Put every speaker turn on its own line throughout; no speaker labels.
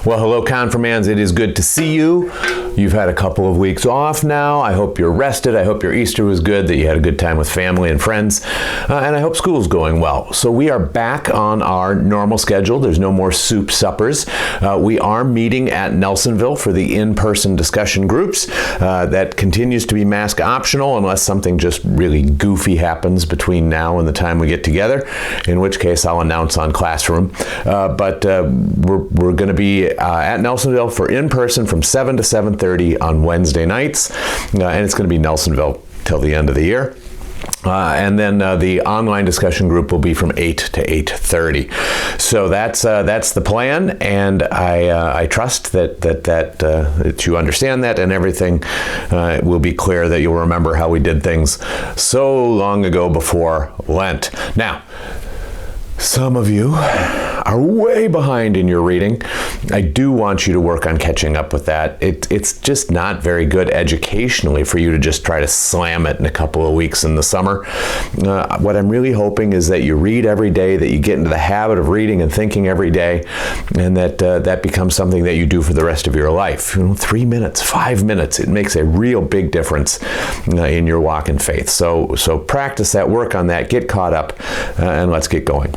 Well, hello, Confirmands. It is good to see you. You've had a couple of weeks off now. I hope you're rested. I hope your Easter was good, that you had a good time with family and friends, and I hope school's going well. So we are back on our normal schedule. There's no more soup suppers. We are meeting at Nelsonville for the in-person discussion groups. That continues to be mask optional unless something just really goofy happens between now and the time we get together, in which case I'll announce on Classroom. But we're going to be at Nelsonville for in-person from 7 to 7:30 on Wednesday nights, and it's going to be Nelsonville till the end of the year. And then the online discussion group will be from 8 to 8:30. So that's the plan, and I trust that you understand that, and everything will be clear, that you'll remember how we did things so long ago before Lent. Now, some of you are way behind in your reading. I do want you to work on catching up with that. It's just not very good educationally for you to just try to slam it in a couple of weeks in the summer. What I'm really hoping is that you read every day, that you get into the habit of reading and thinking every day, and that becomes something that you do for the rest of your life. 3 minutes, 5 minutes, it makes a real big difference in your walk in faith. So practice that, work on that, get caught up, and let's get going.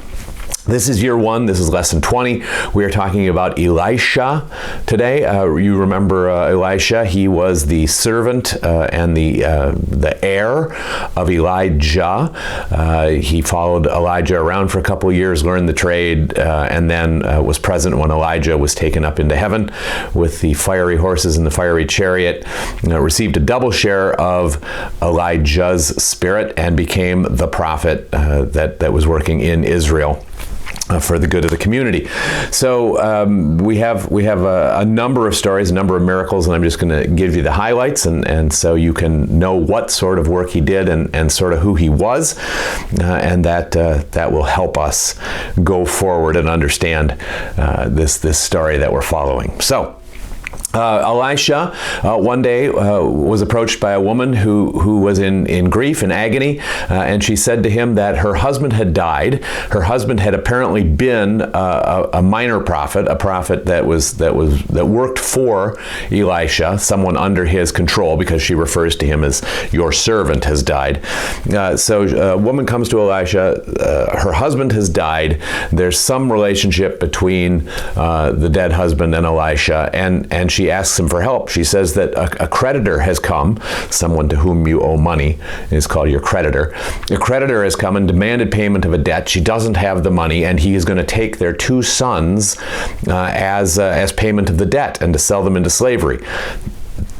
This is year 1. This is lesson 20. We are talking about Elisha today. You remember Elisha. He was the servant and the heir of Elijah. He followed Elijah around for a couple of years, learned the trade, and then was present when Elijah was taken up into heaven with the fiery horses and the fiery chariot. Received a double share of Elijah's spirit and became the prophet that was working in Israel for the good of the community. So we have a number of stories, a number of miracles, and I'm just going to give you the highlights, and so you can know what sort of work he did and sort of who he was, and that will help us go forward and understand this story that we're following. So Elisha one day was approached by a woman who was in grief and agony, and she said to him that her husband had died. Her husband had apparently been a minor prophet, a prophet that worked for Elisha, someone under his control, because she refers to him as your servant has died. So a woman comes to Elisha. Her husband has died. There's some relationship between the dead husband and Elisha, and she asks him for help. She says that a creditor has come, someone to whom you owe money is called your creditor. A creditor has come and demanded payment of a debt. She doesn't have the money, and he is going to take their 2 sons as payment of the debt and to sell them into slavery.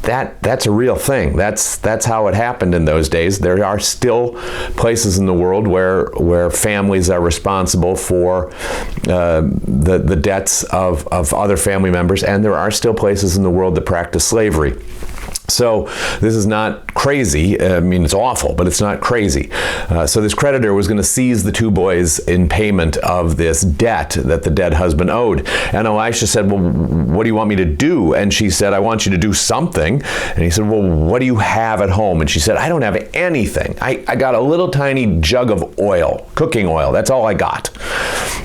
That's a real thing. That's how it happened in those days. There are still places in the world where families are responsible for the debts of other family members, and there are still places in the world that practice slavery. So this is not crazy. I mean, it's awful, but it's not crazy. So this creditor was going to seize the 2 boys in payment of this debt that the dead husband owed. And Elisha said, well, what do you want me to do? And she said, I want you to do something. And he said, well, what do you have at home? And she said, I don't have anything. I got a little tiny jug of oil, cooking oil. That's all I got.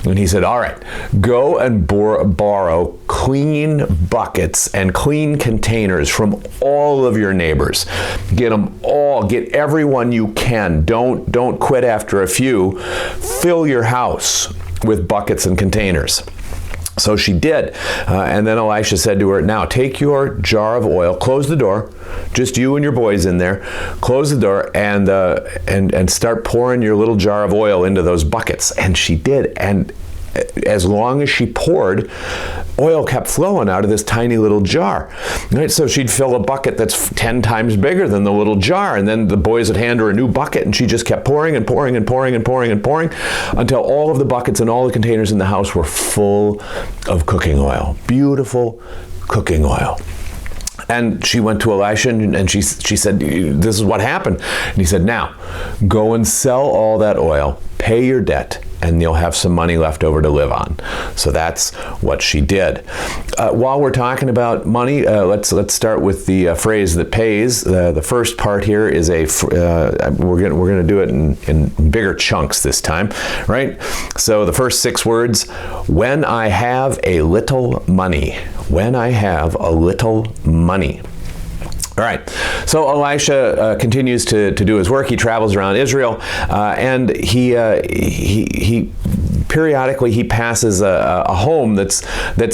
And he said, all right, go and borrow clean buckets and clean containers from all of your neighbors. Get them all, get everyone you can. Don't quit after a few. Fill your house with buckets and containers. So she did. And then Elisha said to her, now take your jar of oil, close the door, just you and your boys in there, close the door, and start pouring your little jar of oil into those buckets. And she did. And as long as she poured, oil kept flowing out of this tiny little jar. Right? So she'd fill a bucket that's 10 times bigger than the little jar, and then the boys would hand her a new bucket, and she just kept pouring and pouring and pouring and pouring and pouring until all of the buckets and all the containers in the house were full of cooking oil. Beautiful cooking oil. And she went to Elisha and she said, this is what happened. And he said, now, go and sell all that oil, pay your debt, and you'll have some money left over to live on. So that's what she did. While we're talking about money, let's start with the phrase that pays. The first part here is we're going to do it in bigger chunks this time, right? So the first 6 words: when I have a little money. When I have a little money. All right, so Elisha continues to do his work. He travels around Israel, and he periodically he passes a home that's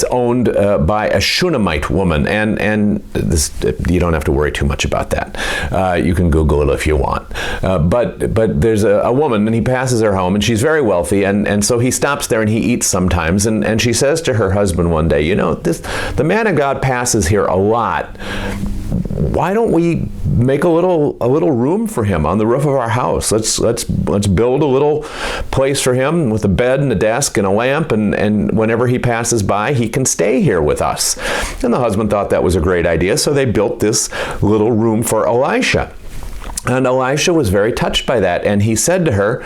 owned by a Shunammite woman, and this, you don't have to worry too much about that. You can Google it if you want. But there's a woman, and he passes her home, and she's very wealthy, and so he stops there and he eats sometimes, and she says to her husband one day, you know, the man of God passes here a lot. Why don't we make a little room for him on the roof of our house? Let's build a little place for him with a bed and a desk and a lamp, and whenever he passes by, he can stay here with us. And the husband thought that was a great idea, so they built this little room for Elisha. And Elisha was very touched by that, and he said to her,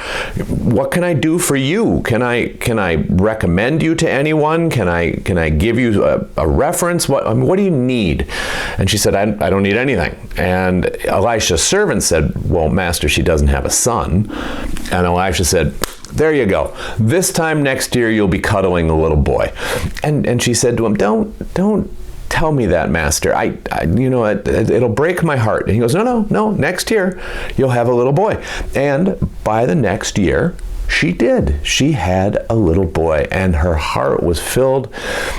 "What can I do for you? Can I recommend you to anyone? Can I give you a reference? What do you need?" And she said, "I don't need anything." And Elisha's servant said, "Well, master, she doesn't have a son." And Elisha said, "There you go. This time next year you'll be cuddling a little boy." And she said to him, "Don't tell me that, master. It'll break my heart." And he goes, No, next year you'll have a little boy. And by the next year, she did. She had a little boy, and her heart was filled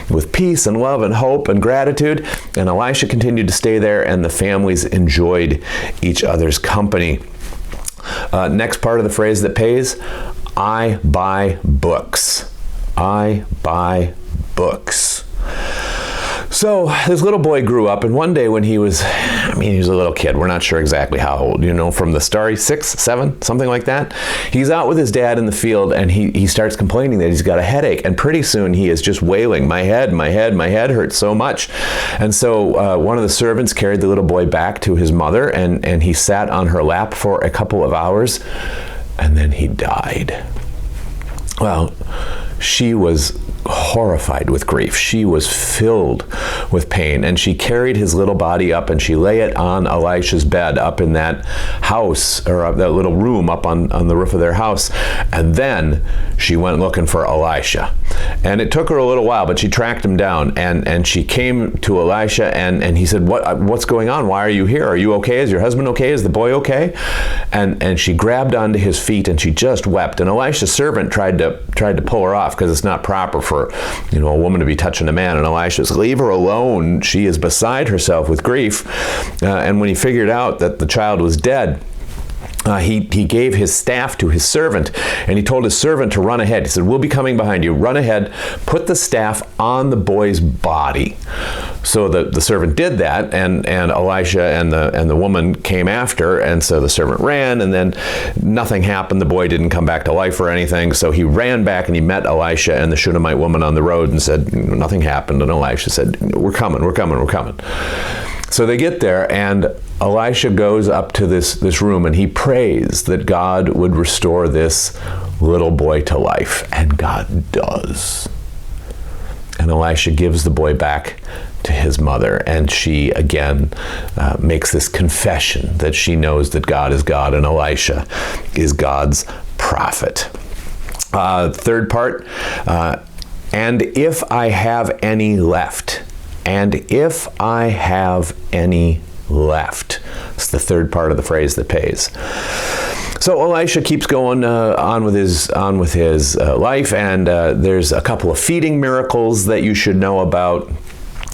with peace and love and hope and gratitude. And Elisha continued to stay there, and the families enjoyed each other's company. Next part of the phrase that pays: I buy books. I buy books. So this little boy grew up, and one day when he was a little kid, we're not sure exactly how old, from the story, 6, 7, something like that. He's out with his dad in the field, and he starts complaining that he's got a headache, and pretty soon he is just wailing, my head hurts so much. And so one of the servants carried the little boy back to his mother, and he sat on her lap for a couple of hours, and then he died. Well, she was horrified with grief. She was filled with pain, and she carried his little body up, and she lay it on Elisha's bed up in that house, or that little room up on the roof of their house. And then she went looking for Elisha. And it took her a little while, but she tracked him down, and she came to Elisha, and he said, what's going on? Why are you here? Are you okay? Is your husband okay? Is the boy okay? And she grabbed onto his feet, and she just wept. And Elisha's servant tried to pull her off, because it's not proper for a woman to be touching a man. And Elisha said, "Leave her alone. She is beside herself with grief." And when he figured out that the child was dead, he gave his staff to his servant, and he told his servant to run ahead. He said, "We'll be coming behind you. Run ahead, put the staff on the boy's body." So the servant did that, and Elisha and the woman came after, and so the servant ran, and then nothing happened. The boy didn't come back to life or anything, so he ran back and he met Elisha and the Shunammite woman on the road and said, "Nothing happened." And Elisha said, we're coming. So they get there, and Elisha goes up to this room, and he prays that God would restore this little boy to life, and God does. And Elisha gives the boy back to his mother, and she again makes this confession that she knows that God is God, and Elisha is God's prophet. Third part, and if I have any left. And if I have any left. It's the third part of the phrase that pays. So Elisha keeps going on with his life, and there's a couple of feeding miracles that you should know about.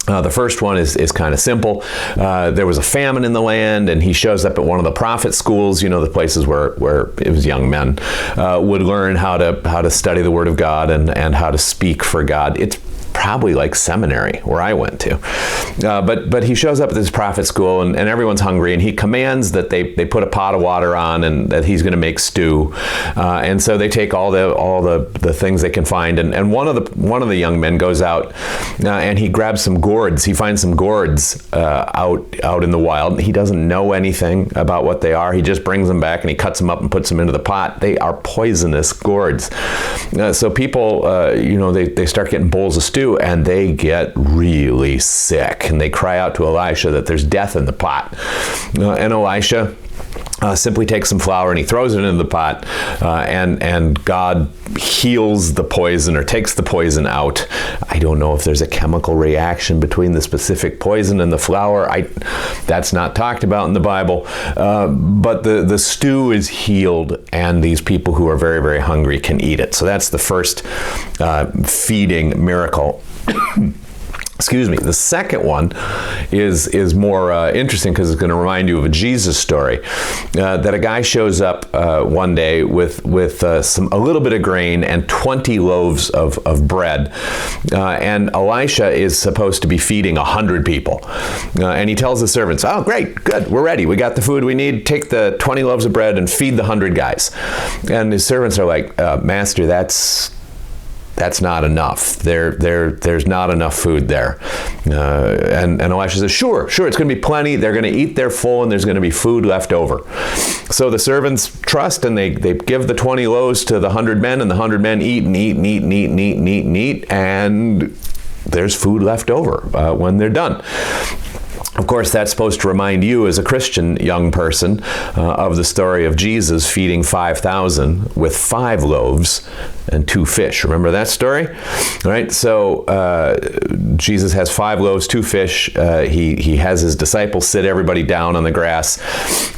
The first one is kind of simple. There was a famine in the land, and he shows up at one of the prophet schools, the places where it was young men would learn how to study the Word of God and how to speak for God. It's probably like seminary where I went to. But he shows up at this prophet school, and everyone's hungry, and he commands that they put a pot of water on, and that he's going to make stew. And so they take all the things they can find, and one of the young men goes out and he grabs some gourds. He finds some gourds out in the wild. He doesn't know anything about what they are. He just brings them back and he cuts them up and puts them into the pot. They are poisonous gourds. So people, they start getting bowls of stew, and they get really sick, and they cry out to Elisha that there's death in the pot. And Elisha simply takes some flour and he throws it into the pot, and God heals the poison, or takes the poison out. I don't know if there's a chemical reaction between the specific poison and the flour. That's not talked about in the Bible. But the stew is healed, and these people who are very, very hungry can eat it. So that's the first feeding miracle. Excuse me. The second one is more interesting, because it's going to remind you of a Jesus story. That a guy shows up one day with a little bit of grain and 20 loaves of bread, and Elisha is supposed to be feeding 100 people, and he tells the servants, "Oh, great, good, we're ready. We got the food we need. Take the 20 loaves of bread and feed the 100 guys." And his servants are like, "Master, that's not enough. There's not enough food there." And Elisha says, sure, it's going to be plenty. They're going to eat their full, and there's going to be food left over. So the servants trust, and they give the 20 loaves to the 100 men, and the 100 men eat and eat and eat and eat and eat and eat and eat, and there's food left over when they're done. Of course, that's supposed to remind you as a Christian young person of the story of Jesus feeding 5,000 with 5 loaves and 2 fish. Remember that story? All right, so Jesus has 5 loaves, 2 fish. He has his disciples sit everybody down on the grass.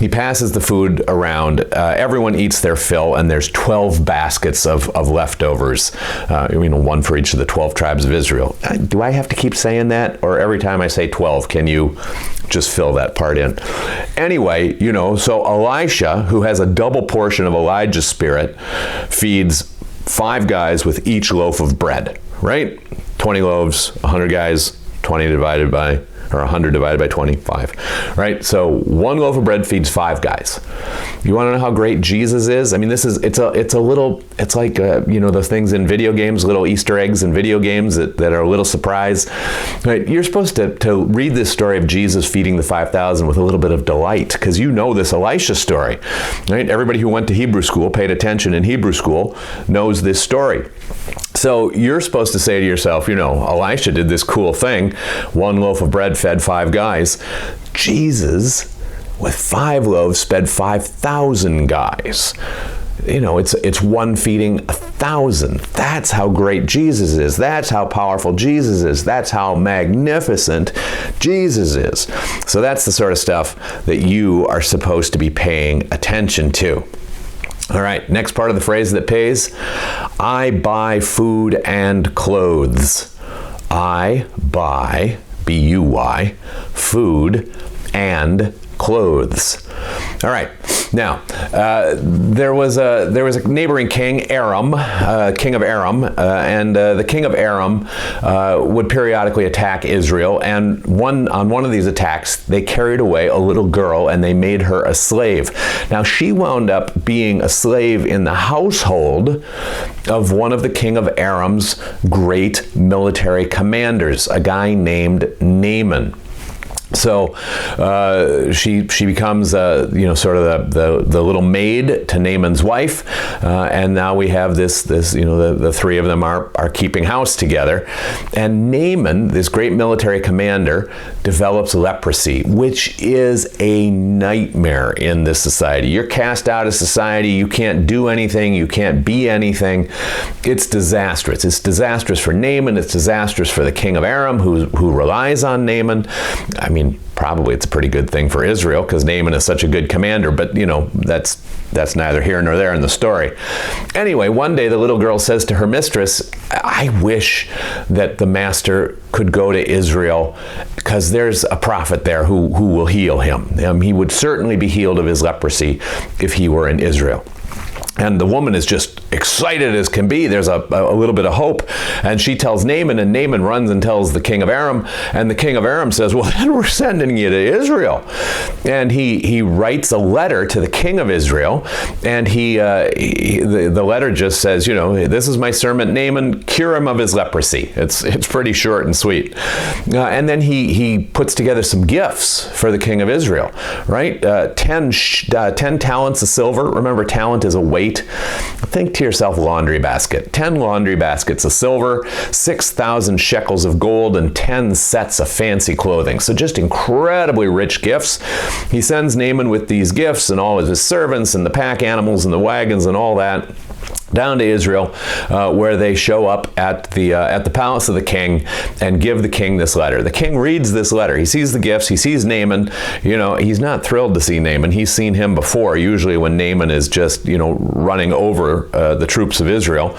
He passes the food around. Everyone eats their fill, and there's 12 baskets of leftovers, one for each of the 12 tribes of Israel. Do I have to keep saying that? Or every time I say 12, can you just fill that part in? Anyway, so Elisha, who has a double portion of Elijah's spirit, feeds 5 guys with each loaf of bread, right? 20 loaves, 100 guys, 100 divided by 25, right? So 1 loaf of bread feeds 5 guys. You want to know how great Jesus is? I mean, it's like those things in video games, little Easter eggs in video games that are a little surprise, right? You're supposed to read this story of Jesus feeding the 5,000 with a little bit of delight, because this Elisha story, right? Everybody who went to Hebrew school, paid attention in Hebrew school, knows this story. So you're supposed to say to yourself, Elisha did this cool thing. 1 loaf of bread fed 5 guys. Jesus, with 5 loaves, fed 5,000 guys. It's one feeding 1,000. That's how great Jesus is. That's how powerful Jesus is. That's how magnificent Jesus is. So that's the sort of stuff that you are supposed to be paying attention to. All right, next part of the phrase that pays. I buy food and clothes. I buy, B-U-Y, food and clothes. All right. Now, there was a neighboring king, Aram, king of Aram, and the king of Aram would periodically attack Israel. And on one of these attacks, they carried away a little girl and they made her a slave. Now, she wound up being a slave in the household of one of the king of Aram's great military commanders, a guy named Naaman. So she becomes sort of the little maid to Naaman's wife, and now we have this the 3 of them are keeping house together, and Naaman, this great military commander, develops leprosy, which is a nightmare in this society. You're cast out of society. You can't do anything. You can't be anything. It's disastrous. It's disastrous for Naaman. It's disastrous for the king of Aram, who relies on Naaman. I mean, probably it's a pretty good thing for Israel because Naaman is such a good commander, but that's neither here nor there in the story. Anyway, one day the little girl says to her mistress, I wish that the master could go to Israel because there's a prophet there who will heal him. He would certainly be healed of his leprosy if he were in Israel. And the woman is just excited as can be. There's a little bit of hope. And she tells Naaman, and Naaman runs and tells the king of Aram. And the king of Aram says, well, then we're sending you to Israel. And he writes a letter to the king of Israel. And the letter just says, this is my servant Naaman, cure him of his leprosy. It's pretty short and sweet. And then he puts together some gifts for the king of Israel, right? 10 talents of silver. Remember, talent is a weight. Think to yourself, laundry basket. 10 laundry baskets of silver, 6,000 shekels of gold, and 10 sets of fancy clothing. So just incredibly rich gifts. He sends Naaman with these gifts and all of his servants and the pack animals and the wagons and all that down to Israel, where they show up at the palace of the king and give the king this letter. The king reads this letter. He sees the gifts. He sees Naaman. He's not thrilled to see Naaman. He's seen him before, usually when Naaman is just, running over the troops of Israel.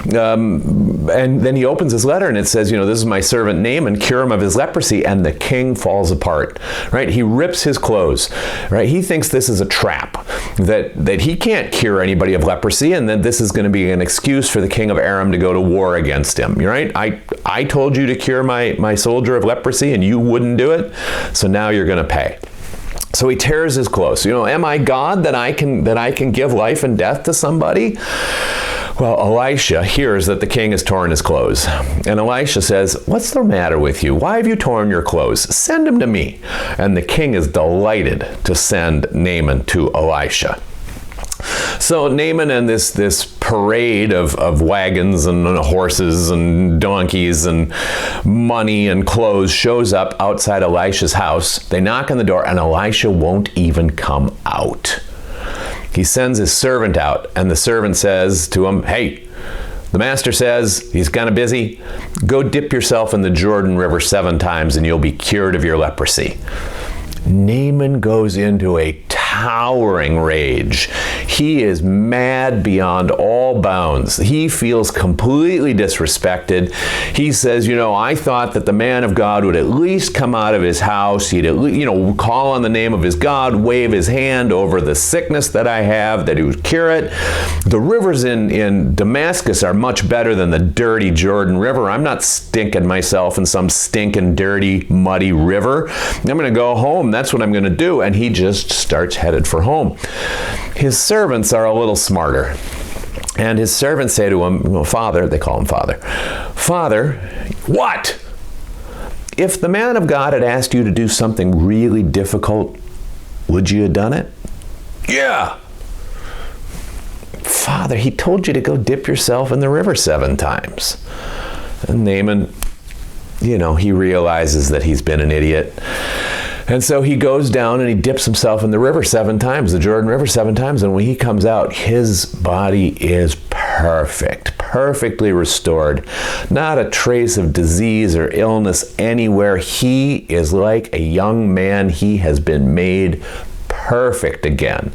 And then he opens his letter and it says, this is my servant Naaman, cure him of his leprosy. And the king falls apart, right? He rips his clothes, right? He thinks this is a trap, that he can't cure anybody of leprosy, and that this is going to be an excuse for the king of Aram to go to war against him. Right? I told you to cure my soldier of leprosy and you wouldn't do it, so now you're going to pay. So he tears his clothes. Am I God that I can give life and death to somebody? Well, Elisha hears that the king has torn his clothes. And Elisha says, what's the matter with you? Why have you torn your clothes? Send him to me. And the king is delighted to send Naaman to Elisha. So Naaman and this parade of wagons and horses and donkeys and money and clothes shows up outside Elisha's house. They knock on the door and Elisha won't even come out. He sends his servant out, and the servant says to him, hey, the master says he's kind of busy. Go dip yourself in the Jordan River 7 times and you'll be cured of your leprosy. Naaman goes into a towering rage. He is mad beyond all bounds. He feels completely disrespected. He says, I thought that the man of God would at least come out of his house. He'd at least, call on the name of his God, wave his hand over the sickness that I have, that he would cure it. The rivers in Damascus are much better than the dirty Jordan River. I'm not stinking myself in some stinking, dirty, muddy river. I'm going to go home. That's what I'm going to do. And he just starts headed for home. His servants are a little smarter. And his servants say to him, Father, they call him Father. Father, what? If the man of God had asked you to do something really difficult, would you have done it? Yeah. Father, he told you to go dip yourself in the river 7 times. And Naaman, he realizes that he's been an idiot. And so he goes down and he dips himself in the river 7 times, the Jordan River 7 times. And when he comes out, his body is perfectly restored. Not a trace of disease or illness anywhere. He is like a young man. He has been made perfect again.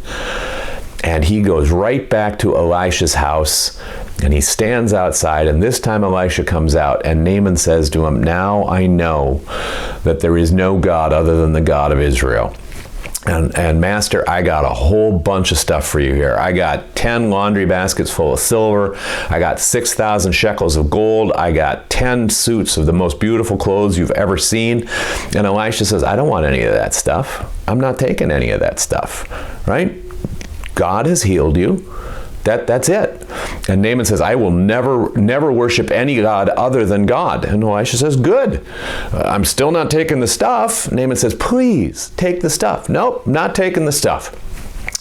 And he goes right back to Elisha's house and he stands outside, and this time Elisha comes out, and Naaman says to him, now I know that there is no God other than the God of Israel. And Master, I got a whole bunch of stuff for you here. I got 10 laundry baskets full of silver. I got 6,000 shekels of gold. I got 10 suits of the most beautiful clothes you've ever seen. And Elisha says, I don't want any of that stuff. I'm not taking any of that stuff, right? God has healed you. That's it. And Naaman says, I will never worship any God other than God. And Elisha says, good. I'm still not taking the stuff. Naaman says, please take the stuff. Nope, not taking the stuff.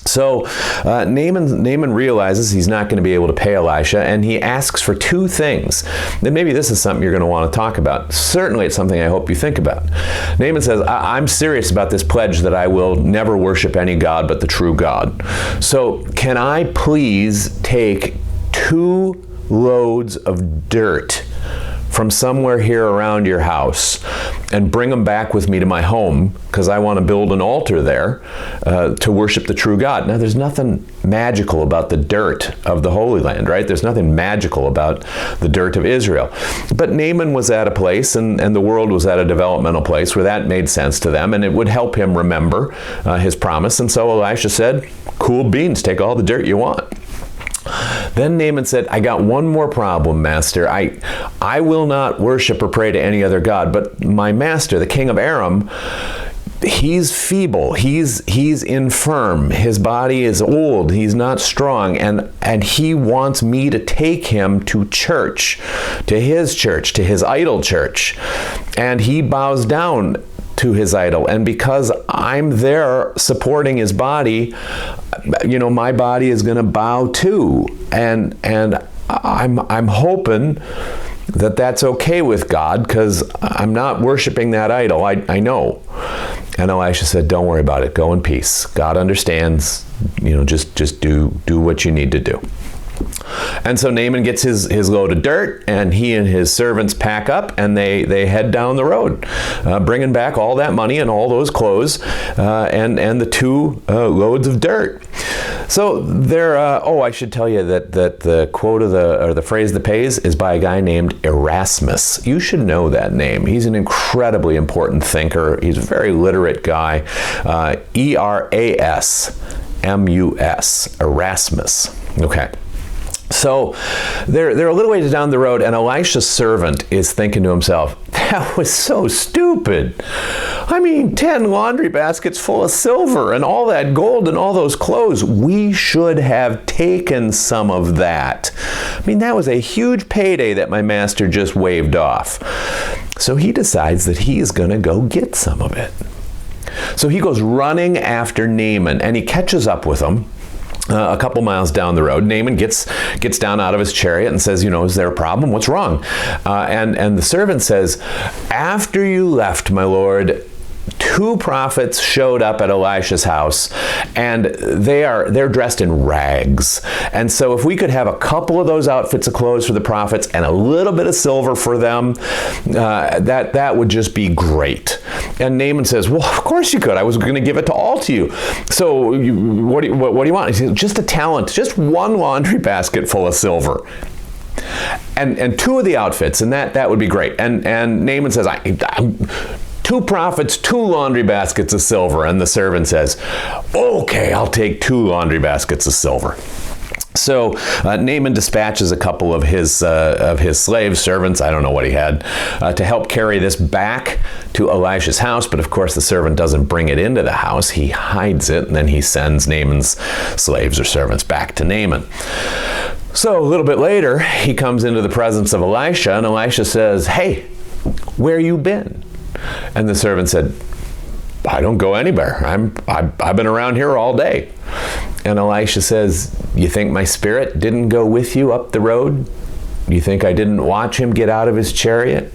So Naaman realizes he's not going to be able to pay Elisha, and he asks for 2 things. Then maybe this is something you're going to want to talk about. Certainly it's something I hope you think about. Naaman says, I'm serious about this pledge that I will never worship any God but the true God. So can I please take 2 loads of dirt from somewhere here around your house and bring them back with me to my home, because I want to build an altar there to worship the true God. Now, there's nothing magical about the dirt of the Holy Land, right? There's nothing magical about the dirt of Israel. But Naaman was at a place, and the world was at a developmental place where that made sense to them, and it would help him remember his promise. And so Elisha said, cool beans, take all the dirt you want. Then Naaman said, I got one more problem, master. I will not worship or pray to any other god, but my master, the king of Aram, he's feeble, he's infirm, his body is old, he's not strong, and he wants me to take him to church, to his idol church. And he bows down to his idol, and because I'm there supporting his body, my body is going to bow too, and I'm hoping that that's okay with God, because I'm not worshiping that idol. I know. And Elisha said, don't worry about it. Go in peace. God understands. Just do what you need to do. And so Naaman gets his load of dirt, and he and his servants pack up, and they head down the road, bringing back all that money and all those clothes, and the 2 loads of dirt. So there. I should tell you that the quote of the phrase that pays is by a guy named Erasmus. You should know that name. He's an incredibly important thinker. He's a very literate guy. Erasmus. Erasmus. Okay. So they're a little ways down the road, and Elisha's servant is thinking to himself, that was so stupid. 10 laundry baskets full of silver and all that gold and all those clothes. We should have taken some of that. That was a huge payday that my master just waved off. So he decides that he's going to go get some of it. So he goes running after Naaman, and he catches up with him. A couple miles down the road, Naaman gets down out of his chariot and says, is there a problem? What's wrong? And the servant says, after you left, my lord, 2 prophets showed up at Elisha's house, and they're dressed in rags. And so if we could have a couple of those outfits of clothes for the prophets and a little bit of silver for them, that would just be great. And Naaman says, well, of course you could. I was going to give it to all to you. So what do you want? He says, just a talent, just 1 laundry basket full of silver. And 2 of the outfits, and that would be great. And Naaman says, I'm 2 prophets, 2 laundry baskets of silver. And the servant says, okay, I'll take 2 laundry baskets of silver. So Naaman dispatches a couple of his slave servants, I don't know what he had, to help carry this back to Elisha's house. But of course the servant doesn't bring it into the house. He hides it, and then he sends Naaman's slaves or servants back to Naaman. So a little bit later, he comes into the presence of Elisha, and Elisha says, hey, where you been? And the servant said, I don't go anywhere. I've been around here all day. And Elisha says, you think my spirit didn't go with you up the road? You think I didn't watch him get out of his chariot?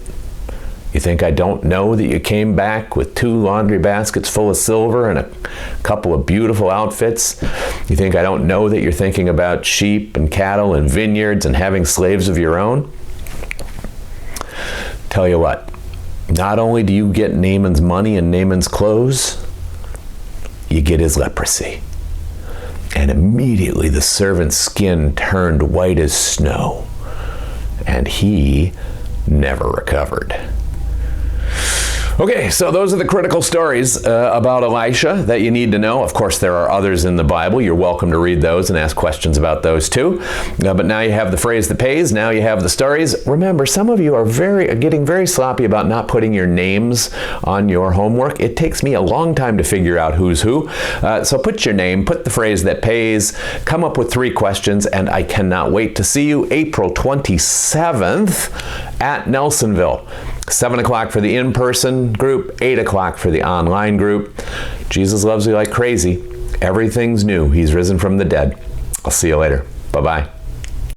You think I don't know that you came back with 2 laundry baskets full of silver and a couple of beautiful outfits? You think I don't know that you're thinking about sheep and cattle and vineyards and having slaves of your own? Tell you what, not only do you get Naaman's money and Naaman's clothes, you get his leprosy. And immediately the servant's skin turned white as snow, and he never recovered. Okay, so those are the critical stories about Elisha that you need to know. Of course, there are others in the Bible. You're welcome to read those and ask questions about those too. But now you have the phrase that pays. Now you have the stories. Remember, some of you are getting very sloppy about not putting your names on your homework. It takes me a long time to figure out who's who. So put your name, put the phrase that pays, come up with 3 questions, and I cannot wait to see you April 27th at Nelsonville. 7 o'clock for the in-person group, 8 o'clock for the online group. Jesus loves you like crazy. Everything's new. He's risen from the dead. I'll see you later. Bye-bye.